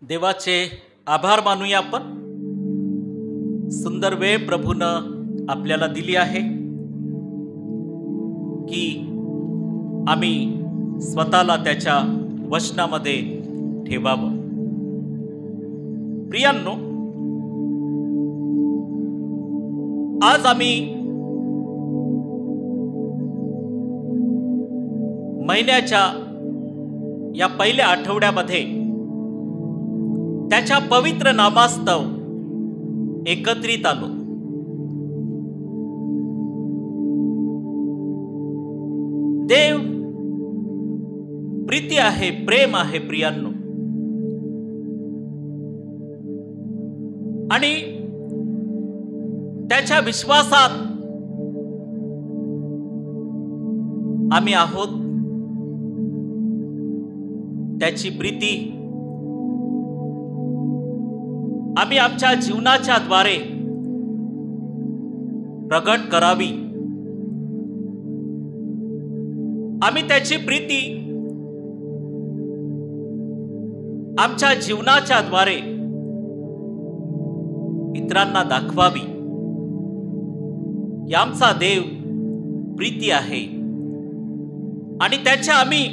देवाचे आभार मानूया आपण. सुंदर वेळ प्रभूनं आपल्याला दिली आहे की आम्ही स्वतःला त्याच्या वचनामध्ये ठेवावं. प्रियांनो, आज आम्ही महिन्याच्या या पहिल्या आठवड्यामध्ये त्याच्या पवित्र नामास्तव एकत्रित आलो. देव प्रीती आहे, प्रेम आहे प्रियांनो, आणि त्याच्या विश्वासात आम्ही आहोत. त्याची प्रीती आम्ही आमच्या जीवनाच्या द्वारे प्रगट करावी. आम्ही त्याची प्रीती आमच्या जीवनाच्या द्वारे इतरांना दाखवावी. की आमचा देव प्रीती आहे आणि त्याच्या आम्ही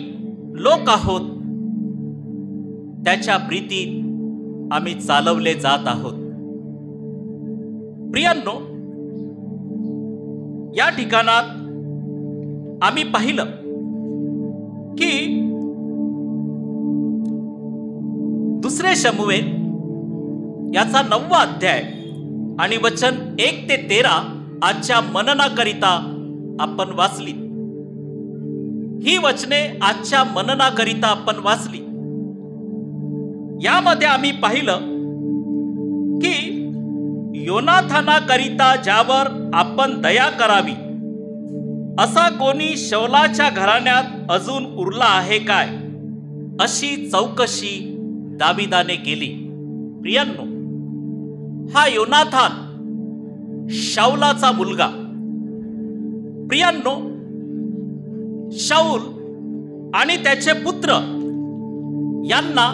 लोक आहोत. त्याच्या प्रीतीत आम्ही चालवले जात आहोत. प्रियांनो, या ठिकाणात आम्ही पाहिलं की दुसरे शमूएल याचा 9वा अध्याय आणि वचन 1 ते 13 आजच्या मननाकरिता आपण वाचली. ही वचने आजच्या मननाकरिता आपण वाचली. यामध्ये आम्ही पाहिलं की योनाथानाकरिता ज्यावर आपण दया करावी असा कोणी शौलाच्या घराण्यात अजून उरला आहे काय, अशी चौकशी दाविदाने केली. प्रियांनो, हा योनाथान शाऊलाचा मुलगा. प्रियांनो, शाऊल आणि त्याचे पुत्र यांना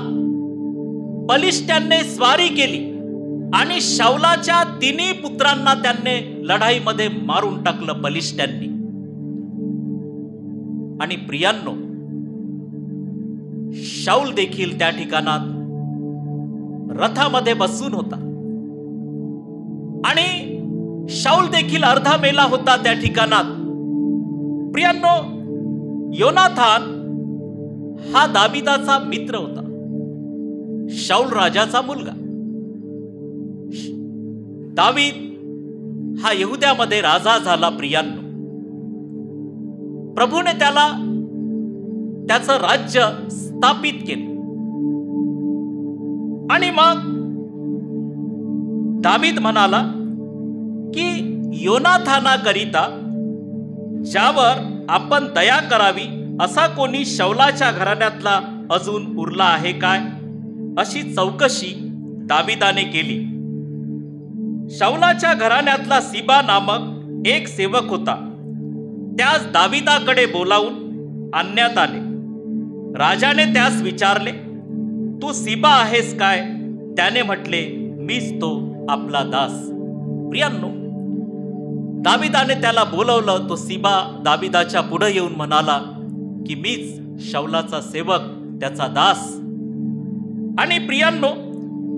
बलिष्ठ्यांनी स्वारी केली आणि शाऊलाच्या 3 पुत्रांना त्यांनी लढाईमध्ये मारून टाकलं बलिष्ठ्यांनी. आणि प्रियांनो, शाऊल देखील त्या ठिकाणात रथामध्ये बसून होता आणि शाऊल देखील अर्धा मेला होता त्या ठिकाणात. प्रियांनो, योनाथान हा दाविदाचा मित्र होता, शाऊल राजाचा मुलगा. दावीद हा यहुद्यामध्ये राजा झाला. प्रियांनो, प्रभूने त्याला त्याचं राज्य स्थापित केलं. आणि मग दावीद म्हणाला की योनाथानाकरिता ज्यावर आपण दया करावी असा कोणी शौलाच्या घराण्यातला अजून उरला आहे काय, अशी चौकशी दाविदाने केली. शाऊलाच्या घराण्यातला सिबा नामक एक सेवक होता. त्यास दाविदाकडे बोलावून आणण्यात आले. राजाने त्यास विचारले, तू सिबा आहेस काय? त्याने म्हटले, मीच तो आपला दास. प्रियांनो, दाविदाने त्याला बोलवलं. तो सिबा दाविदाच्या पुढे येऊन म्हणाला की मीच शाऊलाचा सेवक, त्याचा दास. आणि प्रियांनो,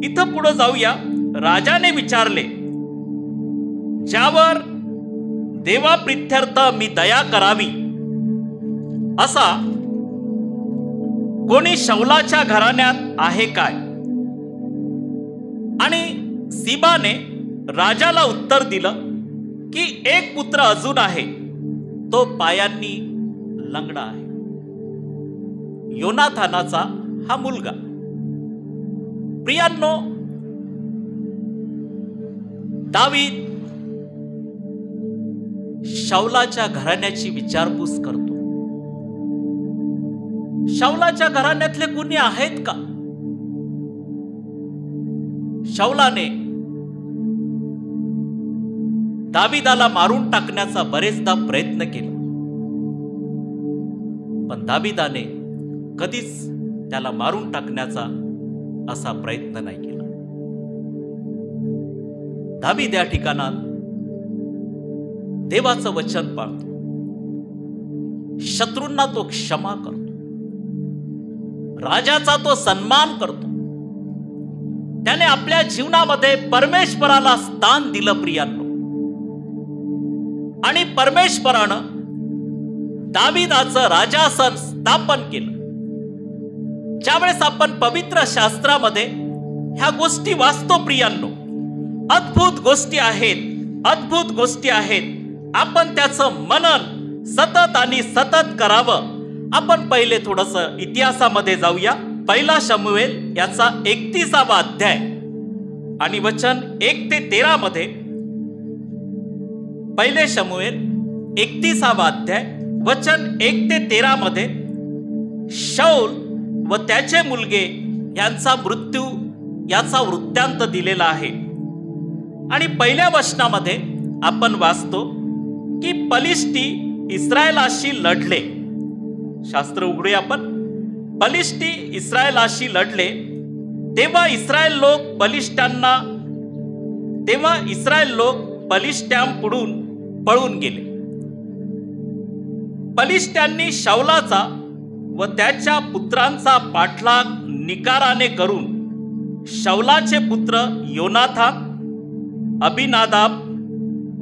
इथं पुढे जाऊया. राजाने विचारले, ज्यावर देवाप्रित्यर्थ मी दया करावी असा कोणी शाऊलाच्या घराण्यात आहे काय? आणि सिबाने राजाला उत्तर दिलं की एक पुत्र अजून आहे, तो पायांनी लंगडा आहे, योनाथानाचा हा मुलगा. प्रियांनो, दावीद शाऊलाच्या घराण्याची विचारपूस करतो. शाऊलाच्या घराण्यातले कुणी आहेत का? शाऊलाने दाविदाला मारून टाकण्याचा बरेचदा प्रयत्न केला, पण दाविदाने कधीच त्याला मारून टाकण्याचा असा प्रयत्न नाही केला. दावीद या ठिकाणात देवाचं वचन पाळतो, शत्रूंना तो क्षमा करतो, राजाचा तो सन्मान करतो. त्याने आपल्या जीवनामध्ये परमेश्वराला स्थान दिलं प्रियांनो. आणि परमेश्वरानं दावीदाचं राजासन स्थापन केलं. ज्यावेळेस आपण पवित्र शास्त्रामध्ये ह्या गोष्टी वाचतो प्रियांनो, अद्भुत गोष्टी आहेत, अद्भुत गोष्टी आहेत. आपण त्याचं मनन सतत आणि सतत करावं. आपण पहिले थोडस इतिहासामध्ये जाऊया. पहिला शमूएल याचा 31वा अध्याय आणि वचन 1 ते 13 मध्ये. पहिले शमूएल 31वा अध्याय वचन 1 ते 13 मध्ये शाऊल व त्याचे मुलगे यांचा मृत्यू याचा वृत्तांत दिलेला आहे. आणि पहिल्या वचनामध्ये आपण वाचतो की पलिष्टी इस्रायलाशी लढले. शास्त्र उघडूया आपण. पलिष्टी इस्रायलाशी लढले तेव्हा इस्रायल लोक पलिष्ट्यांपुढून पळून गेले. पलिष्ट्यांनी शाऊलाचा व त्याच्या पुत्रांचा पाठलाग निकाराने करून शाऊलाचे पुत्र योनाथान, अभिनादाब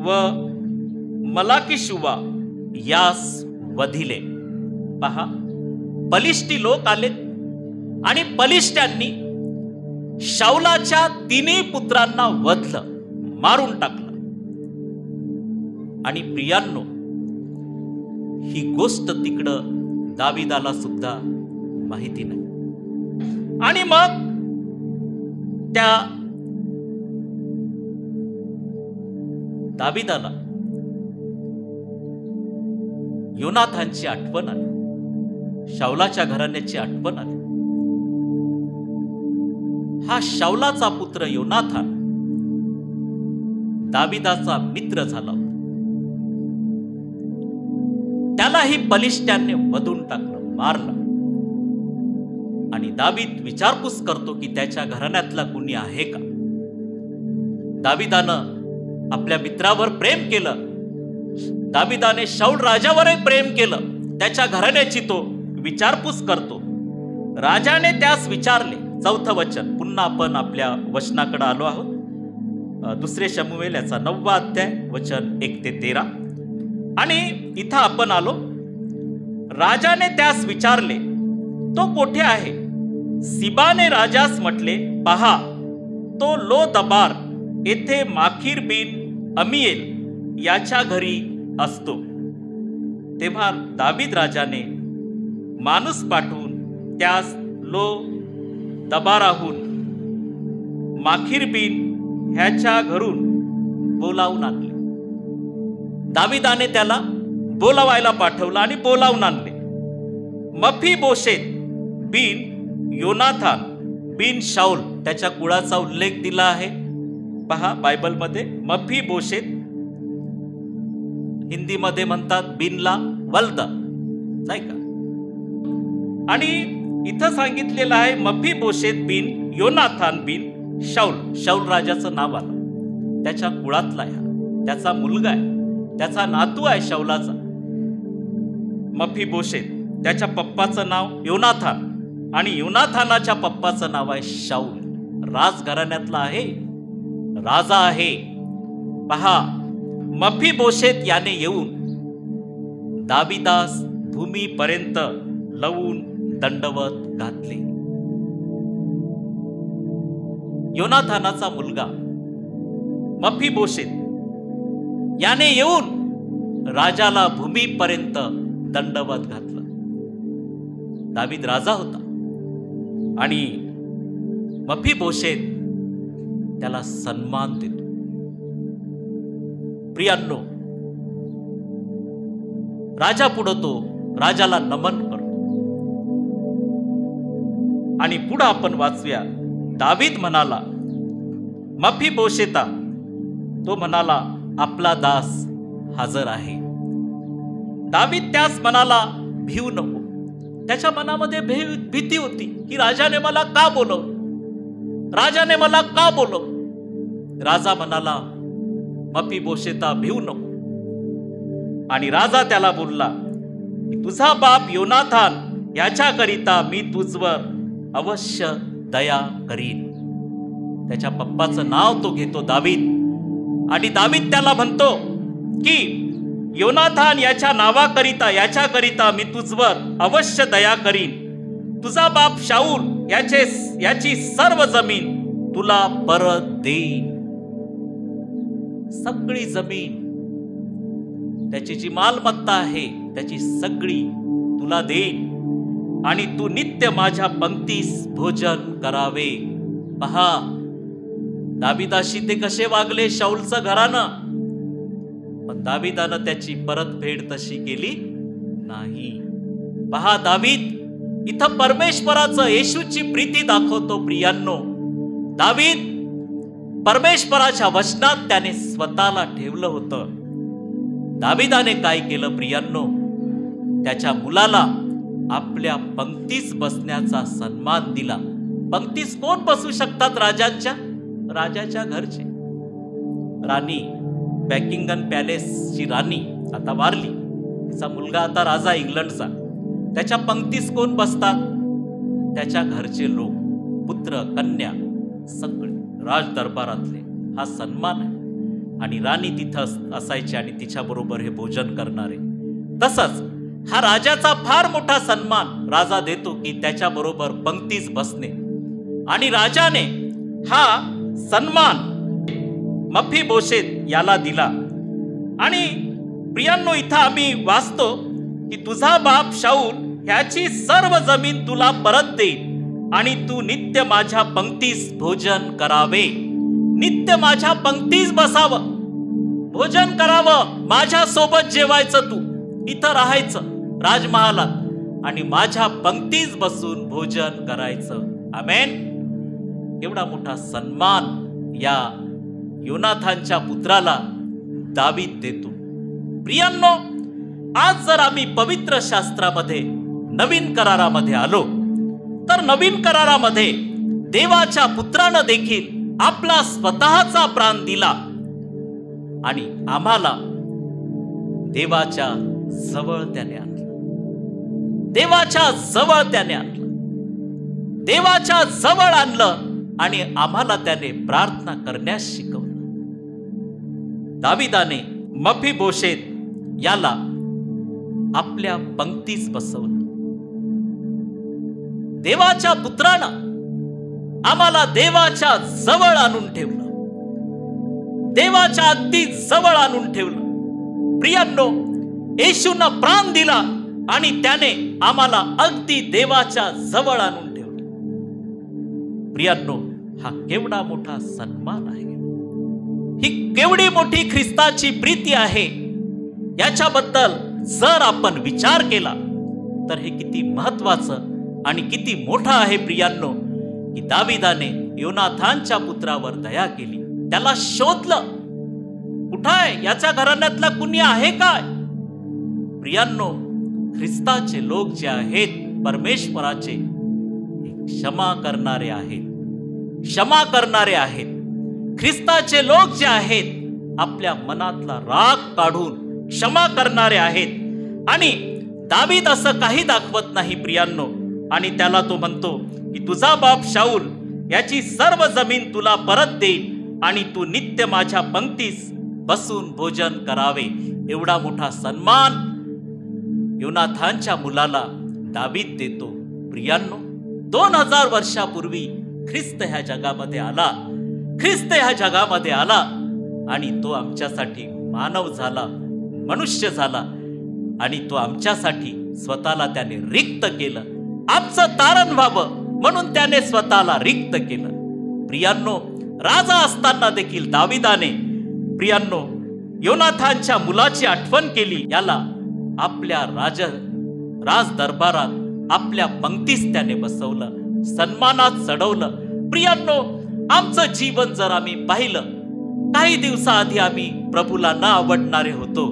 व मलाकीशुवा यास वधिले. पहा, पलिष्टी लोक आले आणि पलिष्ट्यांनी शाऊलाच्या 3 पुत्रांना वधलं, मारून टाकलं. आणि प्रियांनो, ही गोष्ट तिकडं दावीदाला सुद्धा माहिती नाही. आणि मग त्या दावीदाला योनाथानची आठवण आली, शाऊलाच्या घराण्याची आठवण आली. हा शाऊलाचा पुत्र योनाथान दावीदाचा मित्र झाला होता. त्यालाही पलिष्ट्यांनी वधून टाकलं, मारलं. आणि दावीद विचारपूस करतो की त्याच्या घराण्यातला कुणी आहे का. दावीदानं आपल्या मित्रावर प्रेम केलं. दावीदाने शाऊल राजावरही प्रेम केलं. त्याच्या घराण्याची तो विचारपूस करतो. राजाने त्यास विचारले. 4थं वचन. पुन्हा आपण आपल्या वचनाकडे आलो आहोत. 2 शमूएल याचा 9वा अध्याय वचन 1 ते 13. आणि इथं आपण आलो. राजाने त्यास विचारले, तो कोठे आहे? सिबाने राजास म्हटले, पहा, तो लो दबार येथे माखीर बिन अमियेल याच्या घरी असतो. तेव्हा दावीद राजाने माणूस पाठवून त्यास लो दबाराहून माखीर बिन ह्याच्या घरून बोलावून आणले. दावीदाने त्याला बोलावायला पाठवलं आणि बोलावून आणले. मफीबोशेत बिन योनाथान बिन शाऊल, त्याच्या कुळाचा उल्लेख दिला आहे. पहा बायबलमध्ये. मफीबोशेत, हिंदीमध्ये म्हणतात बिनला वल्द, नाही का. आणि इथं सांगितलेलं आहे मफीबोशेत बिन योनाथान बिन शाऊल. शाऊल राजाचं नाव आलं, त्याच्या कुळातला आहे, त्याचा मुलगा आहे, त्याचा नातू आहे शाऊलाचा. मफीबोशेत, त्याच्या पप्पाचं नाव योनाथान आणि योनाथानाच्या पप्पाचं नाव आहे शाऊल. राजघराण्यातला आहे, राजा आहे. पहा, मफीबोशेत याने येऊन दावीदास भूमीपर्यंत लवून दंडवत घातले. योनाथानाचा मुलगा मफीबोशेत याने येऊन राजाला भूमीपर्यंत दंडवत घातलं. दावीद राजा होता आणि मफीबोशेत त्याला सन्मान देतो. प्रियांनो, राजा पुढं तो राजाला नमन करतो. आणि पुढं आपण वाचूया. दावीद म्हणाला, मफीबोशेता, तो म्हणाला, आपला दास हजर आहे. दावीद त्यास म्हणाला, भिऊ नको. त्याच्या मनामध्ये भीती होती की राजाने मला का बोलवलं. राजाने मला का बोलव? राजा म्हणाला, मफीबोशेता भिवू नको. आणि राजा त्याला बोलला की तुझा बाप योनाथान याच्याकरिता मी तुझवर अवश्य दया करीन. त्याच्या पप्पाचं नाव तो घेतो दावीद. आणि दावीद त्याला म्हणतो की योनाथान याच्या नावाकरिता याच्याकरिता मी तुझवर अवश्य दया करीन. तुझा बाप शाऊल याची सर्व जमीन तुला परत देईन. सगळी जमीन, त्याची जी मालमत्ता आहे त्याची सगळी तुला देईन. आणि तू नित्य माझ्या पंक्तीस भोजन करावे. पहा दाविदाशी ते कसे वागले शाऊलचं घरानं, पण दाविदानं त्याची परतफेड तशी केली नाही. पहा दावीद इथं परमेश्वराचं येशूची प्रीती दाखवतो. प्रियांनो, दावीद परमेश्वराच्या वचनात त्याने स्वतःला ठेवलं होतं. दाविदाने काय केलं प्रियांनो? त्याच्या मुलाला आपल्या पंक्तीस बसण्याचा सन्मान दिला. पंक्तीस कोण बसू शकतात? राजाच्या घरचे. राणी बॅकिंगम पॅलेसची राणी आता वारली, तिचा मुलगा आता राजा इंग्लंडचा. त्याच्या पंक्तीस कोण बसतात? त्याच्या घरचे लोक, पुत्र कन्या, सगळे राज दरबारातले. हा सन्मान आहे. आणि राणी तिथं असायची आणि तिच्या बरोबर हे भोजन करणारे. तसंच हा राजाचा फार मोठा सन्मान राजा देतो की त्याच्या बरोबर पंक्तीस बसणे. आणि राजाने हा सन्मान मफीबोशेत याला दिला. आणि प्रियांनो, इथं आम्ही वाचतो की तुझा बाप शाऊल ह्याची सर्व जमीन तुला परत देईल आणि तू नित्य माझ्या पंक्तीस भोजन करावे. नित्य माझ्या पंक्तीस बसावं, भोजन करावं, माझ्या सोबत जेवायचं, तू इथं राहायचं राजमहालात आणि माझ्या पंक्तीस बसून भोजन करायचं. आमेन. एवढा मोठा सन्मान या योनाथानच्या पुत्राला दावीद देतो. प्रियांनो, आज जर आम्ही पवित्र शास्त्रामध्ये नवीन करारामध्ये आलो तर नवीन करारामध्ये देवाच्या पुत्रानं देखील आपला स्वतःचा प्राण दिला आणि आम्हाला देवाच्या जवळ त्याने आणलं. देवाच्या जवळ त्याने आणलं. देवाच्या जवळ आणलं आणि आम्हाला त्याने प्रार्थना करण्यास शिकवलं. दाविदाने मफीबोशेत याला आपल्या पंक्तीस बसवलं. देवाच्या पुत्रानं आम्हाला देवाच्या जवळ आणून ठेवलं. देवाच्या अगदी जवळ आणून ठेवलं. प्रियांनो, येशूनं प्राण दिला आणि त्याने आम्हाला अगदी देवाच्या जवळ आणून ठेवलं. प्रियांनो, हा केवढा मोठा सन्मान आहे. ही केवढी मोठी ख्रिस्ताची प्रीती आहे. याच्याबद्दल जर आपण विचार केला तर हे किती महत्वाचं आणि किती मोठं आहे प्रियांनो, की दाविदाने योनाथानच्या पुत्रावर दया केली. त्याला शोधलं, कुठं आहे याच्या घराण्यातला कुणी आहे काय? प्रियांनो, ख्रिस्ताचे लोक जे आहेत परमेश्वराचे क्षमा करणारे आहेत. क्षमा करणारे आहेत. ख्रिस्ताचे लोक जे आहेत आपल्या मनातला राग काढून क्षमा करणारे आहेत. आणि दावीद असं काही दाखवत नाही प्रियांनो. आणि त्याला तो म्हणतो की तुझा बाप शाऊल याची सर्व जमीन तुला परत देईल आणि तू नित्य माझ्या पंक्तीस बसून भोजन करावे. एवढा मोठा सन्मान योनाथानच्या मुलाला दावीद देतो. प्रियांनो, 2000 वर्षापूर्वी ख्रिस्त ह्या जगामध्ये आला. ख्रिस्त ह्या जगामध्ये आला आणि तो आमच्यासाठी मानव झाला, मनुष्य झाला आणि तो आमच्यासाठी स्वतःला त्याने रिक्त केलं. आमचं तारण व्हावं म्हणून त्याने स्वतःला रिक्त केलं. प्रियांनो, राजा असताना देखील दाविदाने प्रियांनो योनाथानच्या मुलाची आठवण केली. याला आपल्या राज दरबारात आपल्या पंक्तीस त्याने बसवलं, सन्मानात चढवलं. प्रियांनो, आमचं जीवन जर आम्ही पाहिलं, काही दिवसाआधी आम्ही प्रभूला न आवडणारे होतो,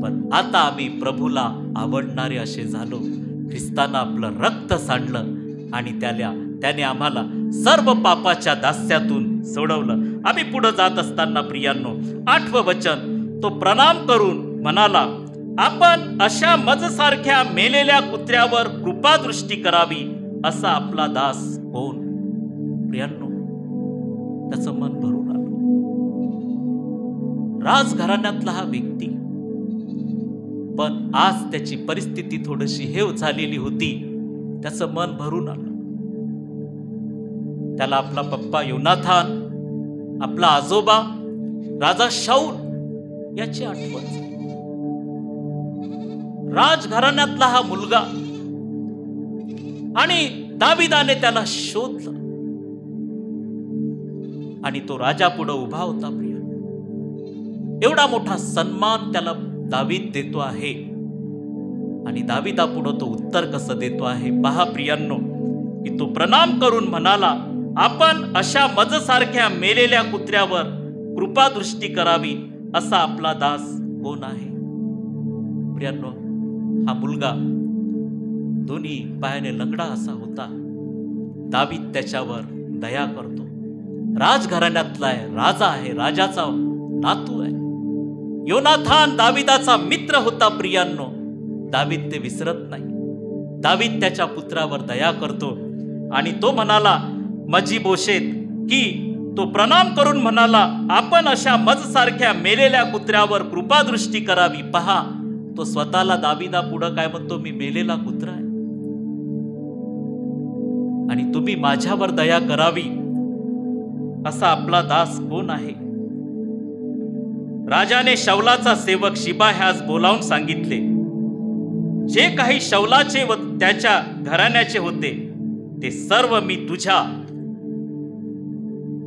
पण आता आम्ही प्रभूला आवडणारे असे झालो. ख्रिस्तानं आपलं रक्त सांडलं आणि त्याने आम्हाला सर्व पापाच्या दास्यातून सोडवलं. आम्ही पुढे जात असताना प्रियांनो 8वं वचन, तो प्रणाम करून म्हणाला, आपण अशा मजसारख्या मेलेल्या कुत्र्यावर कृपादृष्टी करावी असा आपला दास कोण? प्रियांनो, त्याचं मन भरून आलं. राजघराण्यातला हा व्यक्ती, पण आज त्याची परिस्थिती थोडीशी हेव झालेली होती. त्याचं मन भरून आलं. त्याला आपला पप्पा योनाथान, आपला आजोबा राजा शाऊल याची आठवण झाली. राजघराण्यातला हा मुलगा, आणि दाविदाने त्याला शोधलं आणि तो राजा पुढे उभा होता. प्रिय, एवढा मोठा सन्मान त्याला दावीद देतो आहे आणि दाविदा पुढे तो उत्तर कसं देतो आहे पहा प्रियांनो, की तो प्रणाम करून म्हणाला, आपण अशा मजसारख्या मेलेल्या कुत्र्यावर कृपादृष्टी करावी असा आपला दास कोण आहे? प्रियांनो, हा मुलगा दोन्ही पायाने लंगडा असा होता. दावीद त्याच्यावर दया करतो. राजघराण्यातला आहे, राजा आहे, राजाचा नातू आहे. योनाथान दाविदाचा मित्र होता. प्रियांनो, दावीद ते विसरत नाही. दावीद त्याच्या पुत्रावर दया करतो आणि तो म्हणाला मजीबोशेत, की तो प्रणाम करून म्हणाला, आपण अशा मजसारख्या मेलेल्या कुत्र्यावर कृपादृष्टी करावी. पहा, तो स्वतःला दाविदा पुढं काय म्हणतो, मी मेलेला कुत्रा आहे आणि तुम्ही माझ्यावर दया करावी असा आपला दास कोण आहे? राजाने शौलाचा सेवक शिबा ह्यास बोलावून सांगितले, जे काही शौलाचे व त्याच्या घराण्याचे होते ते सर्व मी तुझ्या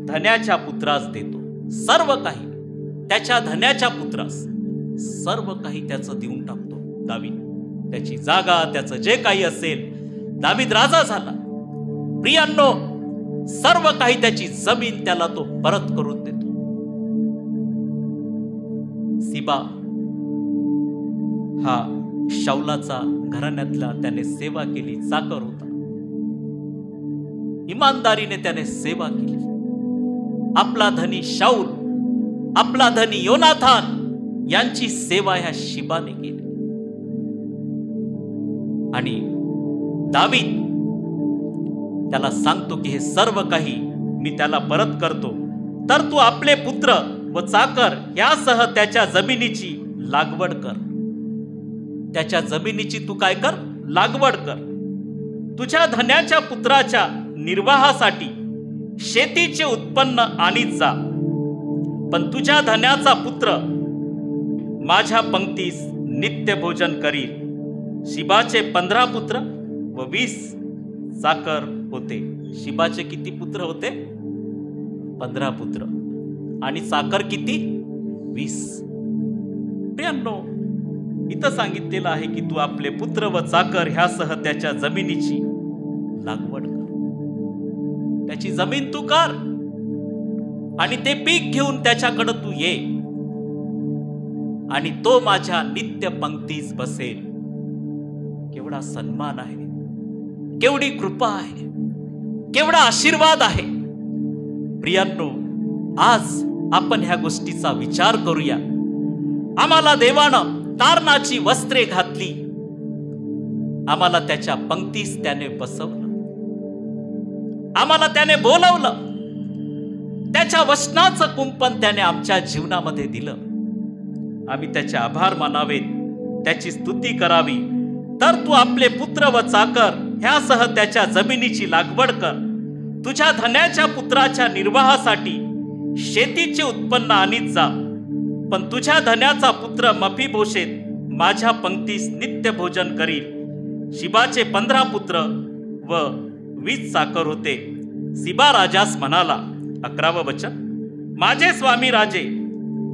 धन्याच्या पुत्रास देतो. सर्व काही त्याच्या धन्याच्या पुत्रास सर्व काही त्याचं देऊन टाकतो. दावीद त्याची जागा, त्याचं जे काही असेल, दावीद राजा झाला. प्रियांनो, सर्व काही त्याची जमीन त्याला तो परत करून देतो. सिबा हा शौलाचा घराण्यातला, त्याने सेवा केली, चाकर होता. इमानदारीने त्याने सेवा केली. आपला धनी शाऊल, आपला धनी योनाथान यांची सेवा ह्या शिबाने केली. आणि दावीद त्याला सांगतो की हे सर्व काही मी त्याला परत करतो, तर तू आपले पुत्र व चाकर यासह त्याच्या जमिनीची लागवड कर. त्याच्या जमिनीची तू काय कर? लागवड कर. तुझ्या धन्याच्या पुत्राच्या निर्वाहासाठी शेतीचे उत्पन्न आणीत जा. पण तुझ्या धन्याचा पुत्र माझ्या पंक्तीस नित्य भोजन करील. शिबाचे 15 पुत्र व 20 चाकर होते. शिबाचे किती पुत्र होते? 15 पुत्र. आणि चाकर किती? 20. प्रियांनो, इथं सांगितलेलं आहे की तू आपले पुत्र व चाकर ह्यासह त्याच्या जमिनीची लागवड कर. त्याची जमीन तू कर आणि ते पीक घेऊन त्याच्याकडे तू ये आणि तो माझ्या नित्य पंक्तीस बसेल. केवढा सन्मान आहे, केवढी कृपा आहे, केवढा आशीर्वाद आहे. प्रियांनो, आज आपण ह्या गोष्टीचा विचार करूया. आम्हाला देवानं तारणाची वस्त्रे घातली, आम्हाला त्याच्या पंक्तीस त्याने बसवलं, आम्हाला त्याने बोलवलं, त्याच्या वचनाचं कुंपण त्याने आमच्या जीवनामध्ये दिलं. आम्ही त्याचे आभार मानावेत, त्याची स्तुती करावी. तर तू आपले पुत्र व चाकर ह्यासह त्याच्या जमिनीची लागवड कर. तुझ्या धन्याच्या पुत्राच्या निर्वाहासाठी शेतीचे उत्पन्न आणीत जा. पण तुझ्या धन्याचा पुत्र मफीबोशेत माझ्या पंक्तीस नित्य भोजन करील. शिबाचे 15 पुत्र व 20 चाकर होते. सिबा राजास म्हणाला, 11वं वचन, माझे स्वामी राजे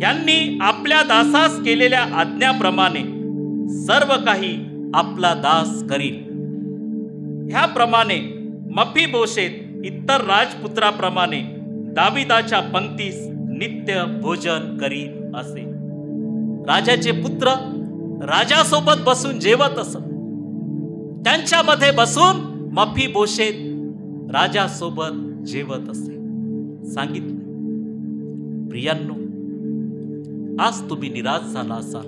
यांनी आपल्या दासास केलेल्या आज्ञाप्रमाणे सर्व काही आपला दास करील. ह्याप्रमाणे मफीबोशेत इतर राजपुत्राप्रमाणे दाविदाच्या पंक्तीस नित्य भोजन करीत असे. राजाचे पुत्र राजासोबत बसून जेवत असत. त्यांच्यामध्ये बसून मफीबोशेत राजासोबत जेवत असे. सांगितलं, प्रियांनो, आज तुम्ही निराश झाला असाल.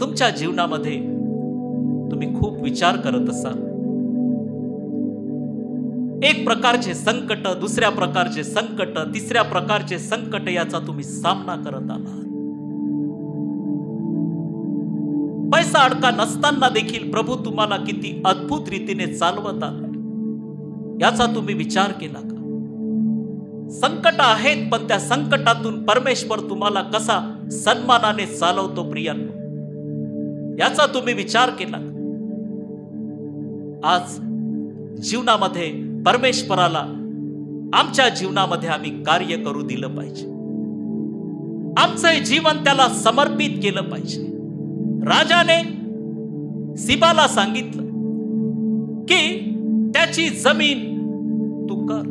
तुमच्या जीवनामध्ये तुम्ही खूप विचार करत असाल. एक प्रकारचे संकट, दुसऱ्या प्रकारचे संकट, तिसऱ्या प्रकारचे संकट याचा तुम्ही सामना करत आलात. पैसा अडका नसताना देखील प्रभू तुम्हाला किती अद्भुत रीतीने चालवत आला याचा तुम्ही विचार केला का? संकट आहेत, पण त्या संकटातून परमेश्वर तुम्हाला कसा सन्मानाने चालवतो प्रियांनो, याचा तुम्ही विचार केला का? आज जीवनामध्ये परमेश्वराला आमच्या जीवनामध्ये आम्ही कार्य करू दिलं पाहिजे. आमचं जीवन त्याला समर्पित केलं पाहिजे. राजाने सिबाला सांगितलं की त्याची जमीन तू कर,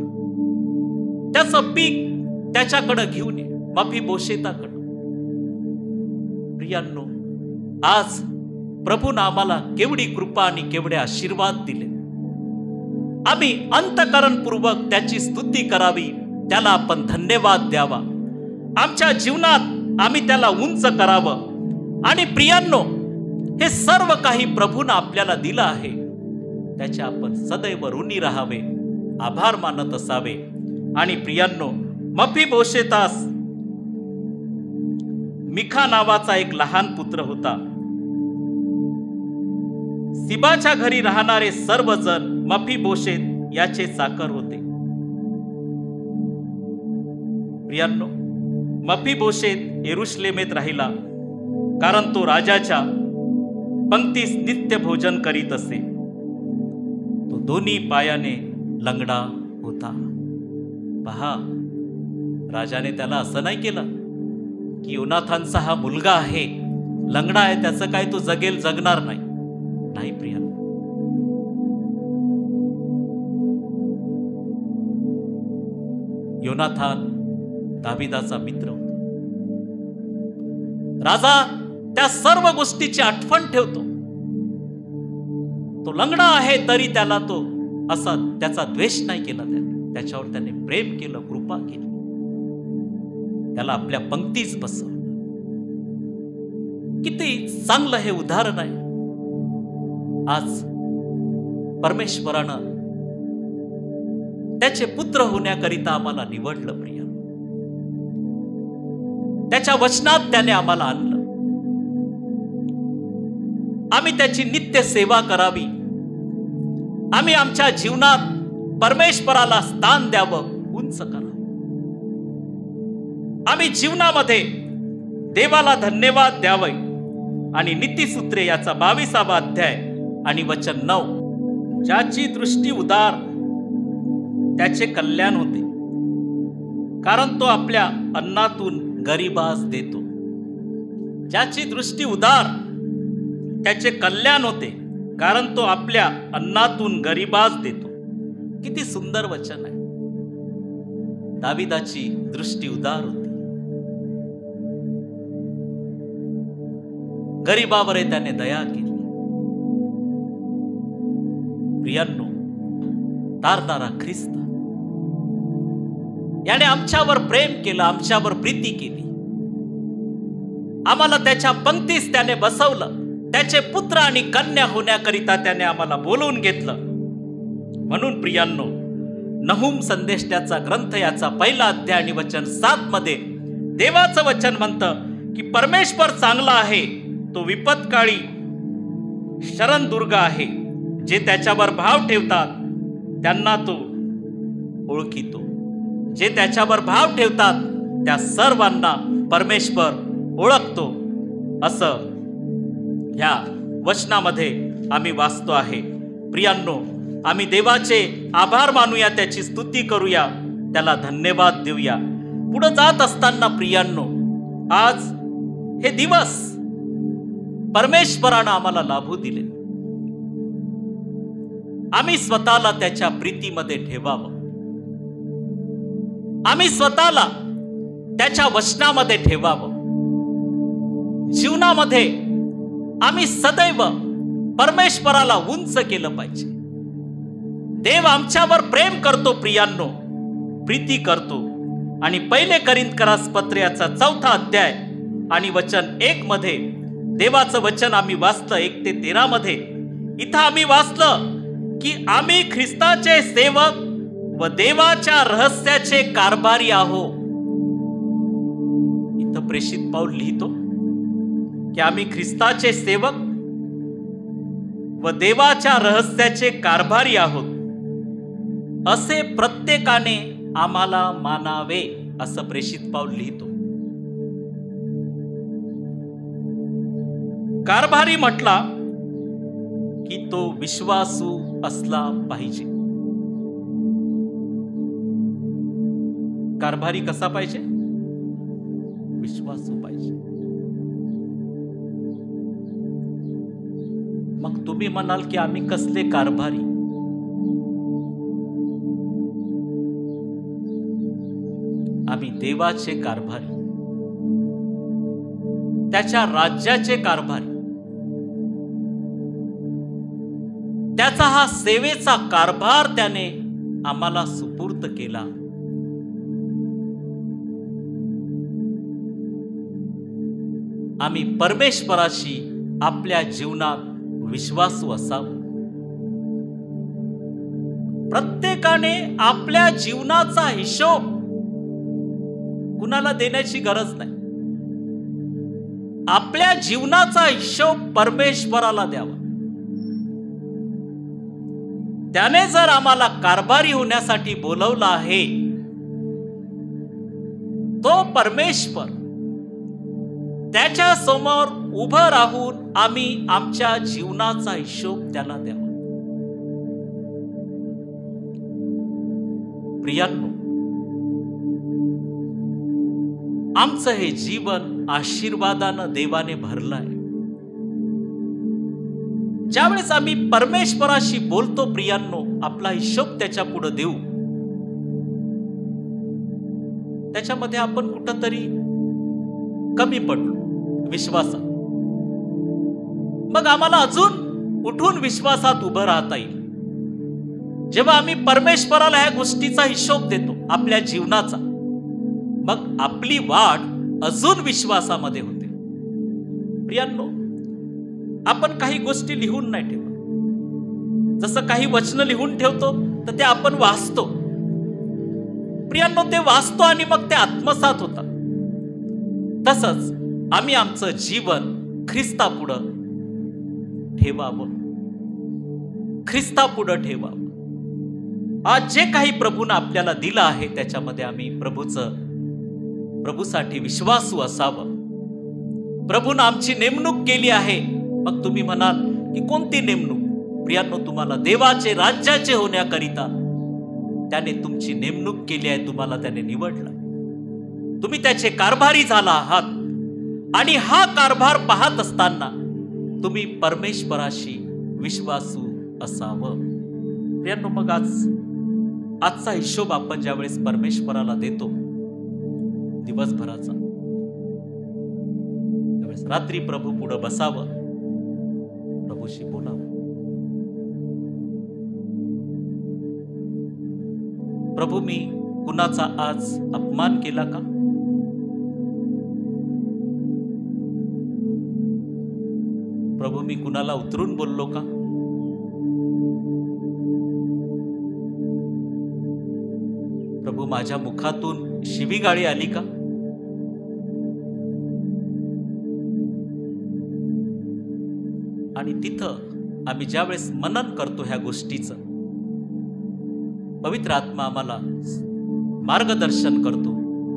त्याचं पीक त्याच्याकडे घेऊन ये, मफीबोशेताकडे. प्रियांनो, आज प्रभूने आम्हाला केवढी कृपा आणि केवढे आशीर्वाद दिले. आम्ही अंतःकरणपूर्वक त्याची स्तुती करावी, त्याला आपण धन्यवाद द्यावा. आमच्या जीवनात आम्ही त्याला उंच करावं. आणि प्रियांनो, हे सर्व काही प्रभूने आपल्याला दिलं आहे, त्याचे आपण सदैव ऋणी राहावे, आभार मानत असावे. आणि प्रियांनो, मफीबोशेतास मिखा नावाचा एक लहान पुत्र होता. सिबाच्या घरी राहणारे सर्वजण मफीबोशेत याचे चाकर होते. प्रियांनो, मफीबोशेत यरुशलेमेत राहिला, कारण तो राजाच्या पंक्तीस नित्य भोजन करीत असे. तो दोन्ही पायाने लंगडा होता. पहा, राजाने त्याला असं नाही केलं की योनाथानचा हा मुलगा आहे, लंगडा आहे, त्याचं काय तो जगेल, जगणार नाही. नाही प्रिया, योनाथान दाविदाचा मित्र होता. राजा त्या सर्व गोष्टीची आठवण ठेवतो. तो लंगडा आहे तरी त्याला तो असा त्याचा द्वेष नाही केला. त्याच्यावर त्याने प्रेम केलं, कृपा केली, त्याला आपल्या पंक्तीच बसवलं. किती चांगलं हे उदाहरण आहे. आज परमेश्वरानं त्याचे पुत्र होण्याकरिता आम्हाला निवडलं. प्रिया, त्याच्या वचनात त्याने आम्हाला आणलं. आम्ही त्याची नित्य सेवा करावी. आम्ही आमच्या जीवनात परमेश्वराला स्थान द्यावं, उंच करावं. आम्ही जीवनामध्ये देवाला धन्यवाद द्यावे. आणि नीतिसूत्रे याचा 22वा अध्याय आणि वचन 9, ज्याची दृष्टी उदार त्याचे कल्याण होते, कारण तो आपल्या अन्नातून गरिबास देतो. ज्याची दृष्टी उदार त्याचे कल्याण होते, कारण तो आपल्या अन्नातून गरिबास देतो. किती सुंदर वचन आहे. दाविदाची दृष्टी उदार होती. गरिबावर त्याने दया केली. प्रियांनो, तारणारा ख्रिस्त याने आमच्यावर प्रेम केलं, आमच्यावर प्रीती केली. आम्हाला त्याच्या पंक्तीस त्याने बसवलं. त्याचे पुत्र आणि कन्या होण्याकरिता त्याने आम्हाला बोलवून घेतलं. म्हणून प्रियांनो, नहूम संदेष्टाचा ग्रंथ याचा 1 अध्याय आणि वचन 7 मध्ये देवाचं वचन म्हणतं की परमेश्वर चांगला आहे, तो विपत्काळी शरणदुर्ग आहे. जे त्याच्यावर भाव ठेवतात त्यांना तो ओळखितो. जे त्याच्यावर भाव ठेवतात त्या सर्वांना परमेश्वर ओळखतो, असं ह्या वचनामध्ये आम्ही वाचतो आहे. प्रियांनो, आम्ही देवाचे आभार मानूया, त्याची स्तुती करूया, त्याला धन्यवाद देऊया. पुढे जात असताना प्रियांनो, आज हे दिवस परमेश्वरानं आम्हाला लाभू दिले. आम्ही स्वतःला त्याच्या प्रीतीमध्ये ठेवावं. आम्ही स्वतःला त्याच्या वचनामध्ये ठेवावं. जीवनामध्ये आम्ही सदैव परमेश्वराला उंच केलं पाहिजे. देव आमच्यावर प्रेम करतो प्रियांनो, प्रीती करतो. आणि 1 कोरिंथकरास पत्र याचा 4 अध्याय आणि वचन 1 मध्ये देवाचं वचन आम्ही वाचलं. 1 ते 13 मध्ये इथं आम्ही वाचलं की आम्ही ख्रिस्ताचे सेवक व देवाच्या रहस्याचे कारभारी आहोत. इथं प्रेषित पाऊल लिहितो की आम्ही ख्रिस्ताचे सेवक व देवाच्या रहस्याचे कारभारी आहोत, असे प्रत्येकाने आम्हाला मानावे, असं प्रेषित पाऊल लिहितो. कारभारी म्हटला की तो विश्वासू असला पाहिजे. कारभारी कसा पाहिजे? विश्वासू पाहिजे. मग तुम्ही म्हणाल की आम्ही कसले कारभारी? आम्ही देवाचे कारभारी, त्याच्या राज्याचे कारभारी. त्याचा हा सेवेचा कारभार त्याने आम्हाला सुपूर्द केला. आम्ही परमेश्वराशी आपल्या जीवनात विश्वासू असावं. प्रत्येकाने आपल्या जीवनाचा हिशोब कुणाला देण्याची गरज नाही. आपल्या जीवनाचा हिशोब परमेश्वराला द्यावा. त्याने जर आम्हाला कारभारी होण्यासाठी बोलवलं आहे, तो परमेश्वर, त्याच्या समोर उभं राहून आम्ही आमच्या जीवनाचा हिशोब त्याला द्यावा. प्रियांनो, आमचं हे जीवन आशीर्वादानं देवाने भरलंय. ज्यावेळेस आम्ही परमेश्वराशी बोलतो प्रियांनो, आपला हिशोब त्याच्या पुढे देऊ, त्याच्यामध्ये आपण कुठंतरी कमी पडलो विश्वासात. मग आम्हाला अजून उठून विश्वासात उभं राहता येईल. जेव्हा आम्ही परमेश्वराला ह्या गोष्टीचा हिशोब देतो आपल्या जीवनाचा, मग आपली वाढ अजून विश्वासामध्ये होते. प्रियांनो, आपण काही गोष्टी लिहून नाही ठेवत. जसं काही वचन लिहून ठेवतो तर ते आपण वाचतो. प्रियांनो, ते वाचतो आणि मग ते आत्मसात होतात. तसंच आम्ही आमचं जीवन ख्रिस्तापुढं ठेवावं. ख्रिस्तापुढं ठेवावं. आज जे काही प्रभूनं आपल्याला दिलं आहे त्याच्यामध्ये आम्ही प्रभूसाठी विश्वासू असावं. प्रभूनं आमची नेमणूक केली आहे. मग तुम्ही म्हणाल की कोणती नेमणूक? प्रियांनो, तुम्हाला देवाचे राज्याचे होण्याकरिता त्याने तुमची नेमणूक केली आहे. तुम्हाला त्याने निवडलं. तुम्ही त्याचे कारभारी झाला आहात. आणि हा कारभार पाहत असताना तुम्ही परमेश्वराशी विश्वासू असावं. प्रियांनो, मग आजचा हिशोब आपण ज्यावेळेस परमेश्वराला देतो दिवसभराचा, त्यावेळेस रात्री प्रभू पुढे बसावं, प्रभूशी बोलावं. प्रभू, मी कुणाचा आज अपमान केला का? प्रभू, मी कुणाला उतरून बोललो का? प्रभू, माझ्या मुखातून शिवीगाळी आली का? आणि तिथं आम्ही ज्यावेळेस मनन करतो ह्या गोष्टीचं, पवित्र आत्मा आम्हाला मार्गदर्शन करतो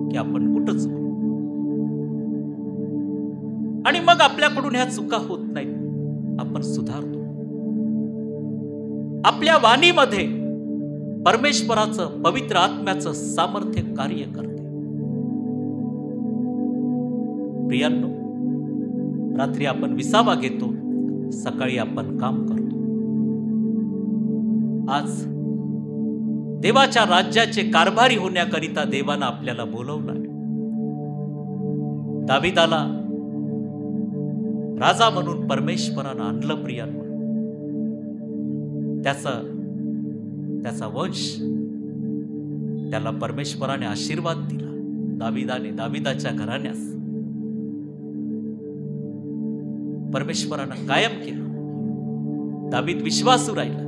की आपण कुठं चुकलो. आणि मग आपल्याकडून ह्या चुका होत नाहीत, आपण सुधारतो. आपल्या वाणीमध्ये परमेश्वराचं पवित्र आत्म्याचं सामर्थ्य कार्य करते. प्रियांनो, रात्री आपण विसावा घेतो, सकाळी आपण काम करतो. आज देवाच्या राज्याचे कारभारी होण्याकरिता देवानं आपल्याला बोलवलं. दाविदाला राजा म्हणून परमेश्वरानं आणलं. प्रियांनो, त्याचं त्याचा वंश, त्याला परमेश्वराने आशीर्वाद दिला. दाविदाच्या घराण्यास परमेश्वरानं कायम केलं. दावीद विश्वासू राहिला.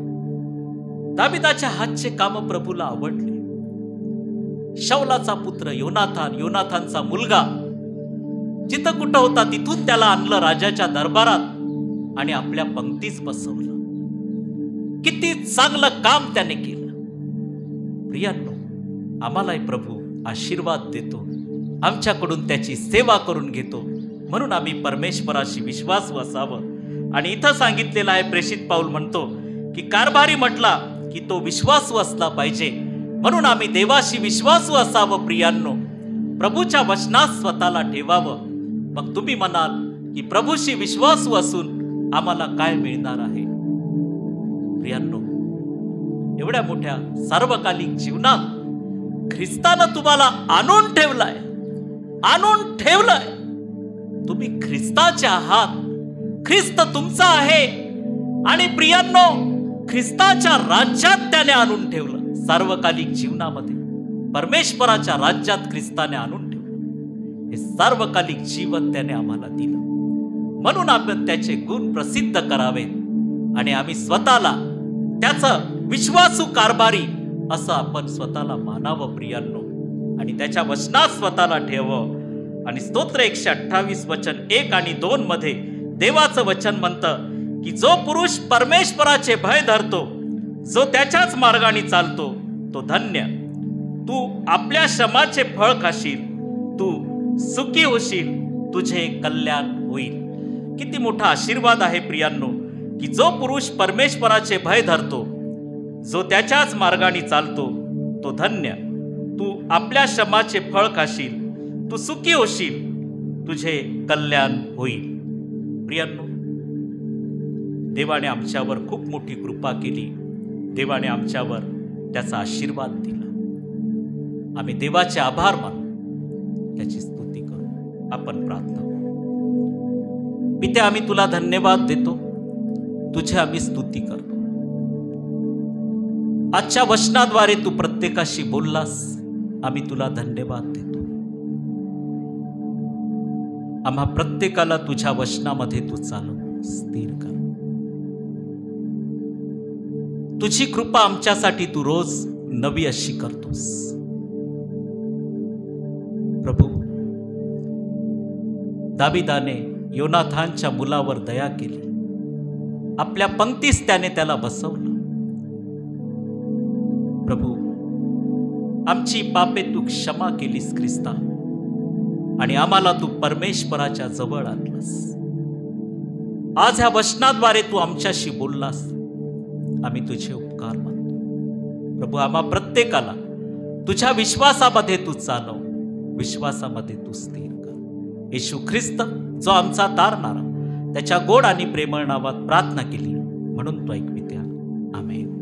दाविदाच्या हातचे काम प्रभूला आवडले. शाऊलाचा पुत्र योनाथानचा मुलगा जिथं कुठं होता तिथून त्याला आणलं राजाच्या दरबारात आणि आपल्या पंक्तीच बसवलं. किती चांगलं काम त्याने केलं. प्रियांनो, आम्हालाही प्रभू आशीर्वाद देतो, आमच्याकडून त्याची सेवा करून घेतो. म्हणून आम्ही परमेश्वराशी विश्वासू असावं. आणि इथं सांगितलेलं आहे, प्रेषित पाऊल म्हणतो की कारभारी म्हटला की तो विश्वासू असला पाहिजे. म्हणून आम्ही देवाशी विश्वासू असावं. प्रियांनो, प्रभूच्या वचनात स्वतःला ठेवावं. मग तुम्ही म्हणाल की प्रभूशी विश्वासू असून आम्हाला काय मिळणार आहे? प्रियांनो, एवढ्या मोठ्या सार्वकालिक जीवनात ख्रिस्तानं तुम्हाला आणून ठेवलंय. तुम्ही ख्रिस्ताचे आहात. ख्रिस्त तुमचा आहे. आणि प्रियांनो, ख्रिस्ताच्या राज्यात त्याने आणून ठेवलं. सार्वकालिक जीवनामध्ये परमेश्वराच्या राज्यात ख्रिस्ताने आणून ठेवलं. हे सार्वकालिक जीवन त्याने आम्हाला दिलं. म्हणून आपण त्याचे गुण प्रसिद्ध करावेत आणि आम्ही स्वतःला त्याचं विश्वासू कारभारी असं आपण स्वतःला मानावं. प्रियांनो, आणि त्याच्या वचनात स्वतःला ठेवावं. आणि स्तोत्र 128 वचन 1 आणि 2 मध्ये देवाचं वचन म्हणतं की जो पुरुष परमेश्वराचे भय धरतो, जो त्याच्याच मार्गाने चालतो, तो धन्य. तू आपल्या श्रमाचे फळ खाशील, तू सुखी होशील, तुझे कल्याण होईल. किती मोठा आशीर्वाद आहे प्रियांनो, की जो पुरुष परमेश्वराचे भय धरतो, जो त्याच्याच मार्गाने चालतो, तो धन्य. तू आपल्या श्रमाचे फळ खाशील, तू सुखी होशील, तुझे कल्याण होईल. प्रियांनो, देवाने आमच्यावर खूप मोठी कृपा केली. देवाने आमच्यावर त्याचा आशीर्वाद दिला. आम्ही देवाचे आभार मानू, त्याची स्तुती करू. आपण प्रार्थना करू. पिते, आम्ही तुला धन्यवाद देतो, तुझे आम्ही स्तुती करतो. आजच्या वचनाद्वारे तू प्रत्येकाशी बोललास, आम्ही तुला धन्यवाद देतो. आम्हा प्रत्येकाला तुझ्या वचनामध्ये तू चालव, स्थिर कर. तुझी कृपा आमच्यासाठी तू रोज नवी अशी करतोस. प्रभू, दाविदाने योनाथानच्या मुलावर दया केली. आपल्या पंक्तीस त्याला बसवलं. प्रभू, आमची पापे तू क्षमा केलीस ख्रिस्ता, आणि आम्हाला तू परमेश्वराच्या जवळ आणलास. आज ह्या वचनाद्वारे तू आमच्याशी बोललास. आम्ही तुझे उपकार मानतो. प्रभू, आम्हा प्रत्येकाला तुझ्या विश्वासामध्ये तू चालव, विश्वासामध्ये तू स्थिर कर. येशू ख्रिस्त, जो आमचा तारणारा, त्याच्या गोड आणि प्रेमळ नावात प्रार्थना केली म्हणून तो ऐकवित्या. आमेन.